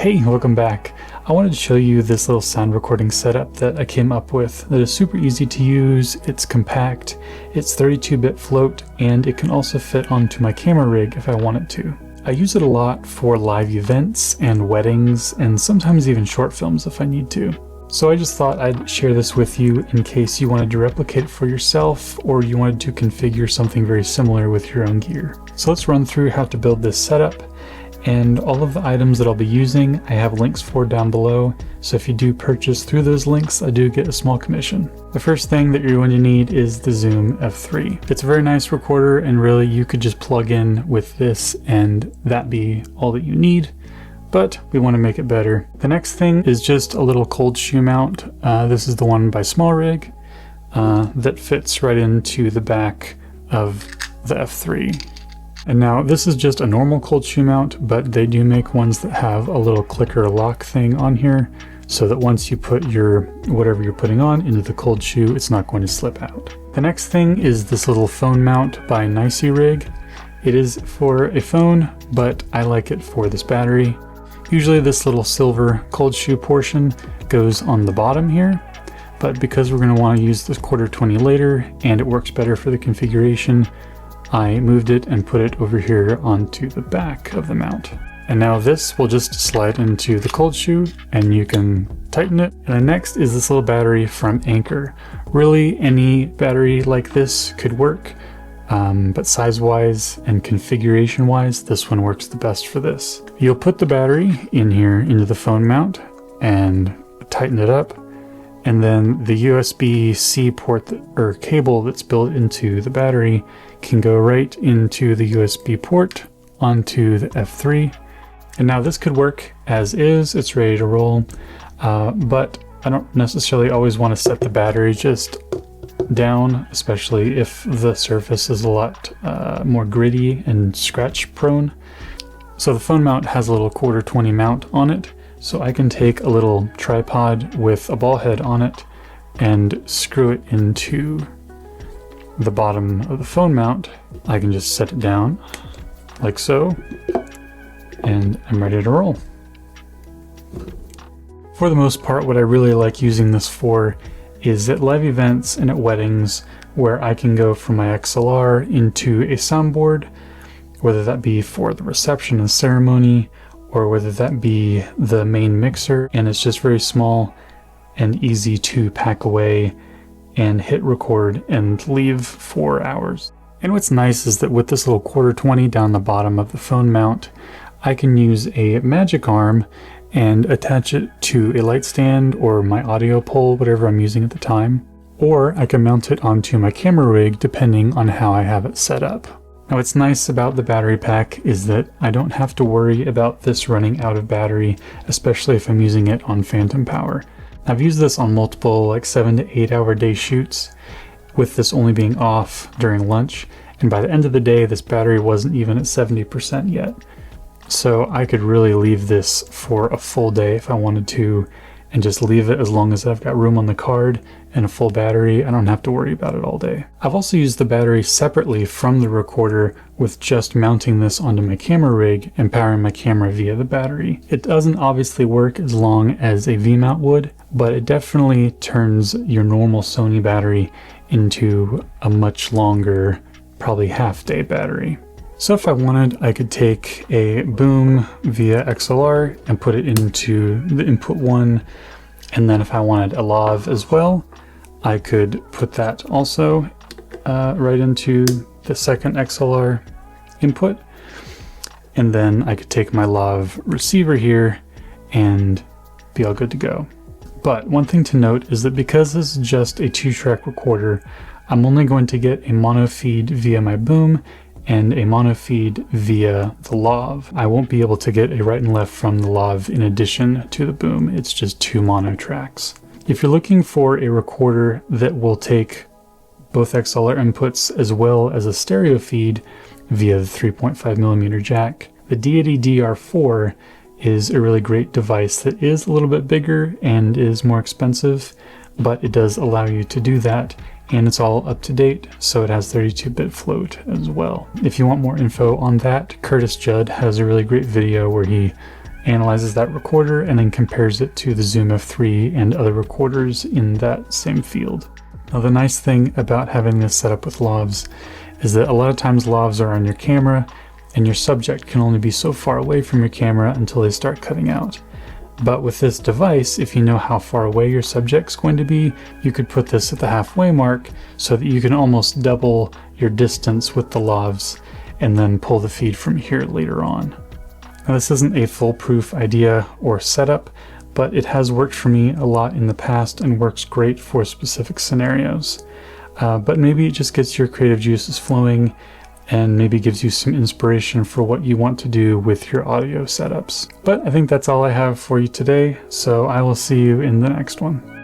Hey, welcome back. I wanted to show you this little sound recording setup that I came up with that is super easy to use, it's compact, it's 32-bit float, and it can also fit onto my camera rig if I want it to. I use it a lot for live events and weddings, and sometimes even short films if I need to. So I just thought I'd share this with you in case you wanted to replicate it for yourself or you wanted to configure something very similar with your own gear. So let's run through how to build this setup. And all of the items that I'll be using, I have links for down below, so if you do purchase through those links, I do get a small commission. The first thing that you're going to need is the Zoom F3. It's a very nice recorder, and really you could just plug in with this and that be all that you need, but we want to make it better. The next thing is just a little cold shoe mount. This is the one by Small Rig that fits right into the back of the F3. And now this is just a normal cold shoe mount, but they do make ones that have a little clicker lock thing on here so that once you put your whatever you're putting on into the cold shoe, it's not going to slip out. The next thing is this little phone mount by Nicey Rig. It is for a phone, but I like it for this battery. Usually this little silver cold shoe portion goes on the bottom here, but because we're going to want to use this Q20 later and it works better for the configuration, I moved it and put it over here onto the back of the mount. And now this will just slide into the cold shoe and you can tighten it. And then next is this little battery from Anker. Really any battery like this could work, but size-wise and configuration-wise, this one works the best for this. You'll put the battery in here into the phone mount and tighten it up. And then the USB-C port or cable that's built into the battery can go right into the USB port onto the F3. And now this could work as is, it's ready to roll, but I don't necessarily always want to set the battery just down, especially if the surface is a lot more gritty and scratch prone. So the phone mount has a little Q20 mount on it. So I can take a little tripod with a ball head on it and screw it into the bottom of the phone mount. I can just set it down like so, and I'm ready to roll. For the most part, what I really like using this for is at live events and at weddings where I can go from my XLR into a soundboard, whether that be for the reception and ceremony, or whether that be the main mixer, and it's just very small and easy to pack away and hit record and leave for hours. And what's nice is that with this little Q20 down the bottom of the phone mount, I can use a magic arm and attach it to a light stand or my audio pole, whatever I'm using at the time, or I can mount it onto my camera rig depending on how I have it set up. Now what's nice about the battery pack is that I don't have to worry about this running out of battery, especially if I'm using it on phantom power. I've used this on multiple 7 to 8 hour day shoots, with this only being off during lunch, and by the end of the day this battery wasn't even at 70% yet. So I could really leave this for a full day if I wanted to, and just leave it as long as I've got room on the card and a full battery. I don't have to worry about it all day. I've also used the battery separately from the recorder with just mounting this onto my camera rig and powering my camera via the battery. It doesn't obviously work as long as a V-mount would, but it definitely turns your normal Sony battery into a much longer, probably half-day battery. So if I wanted, I could take a Boom via XLR and put it into the input one, and then if I wanted a Lav as well, I could put that also right into the second XLR input, and then I could take my Lav receiver here and be all good to go. But one thing to note is that because this is just a 2-track recorder, I'm only going to get a mono feed via my Boom and a mono feed via the Lav. I won't be able to get a right and left from the Lav in addition to the Boom. It's just 2 mono tracks. If you're looking for a recorder that will take both XLR inputs as well as a stereo feed via the 3.5mm jack, the Deity DR4 is a really great device that is a little bit bigger and is more expensive, but it does allow you to do that, and it's all up to date, so it has 32-bit float as well. If you want more info on that, Curtis Judd has a really great video where he analyzes that recorder and then compares it to the Zoom F3 and other recorders in that same field. Now the nice thing about having this set up with Lavs is that a lot of times Lavs are on your camera and your subject can only be so far away from your camera until they start cutting out. But with this device, if you know how far away your subject's going to be, you could put this at the halfway mark so that you can almost double your distance with the Lavs and then pull the feed from here later on. Now this isn't a foolproof idea or setup, but it has worked for me a lot in the past and works great for specific scenarios. But maybe it just gets your creative juices flowing and maybe gives you some inspiration for what you want to do with your audio setups. But I think that's all I have for you today, so I will see you in the next one.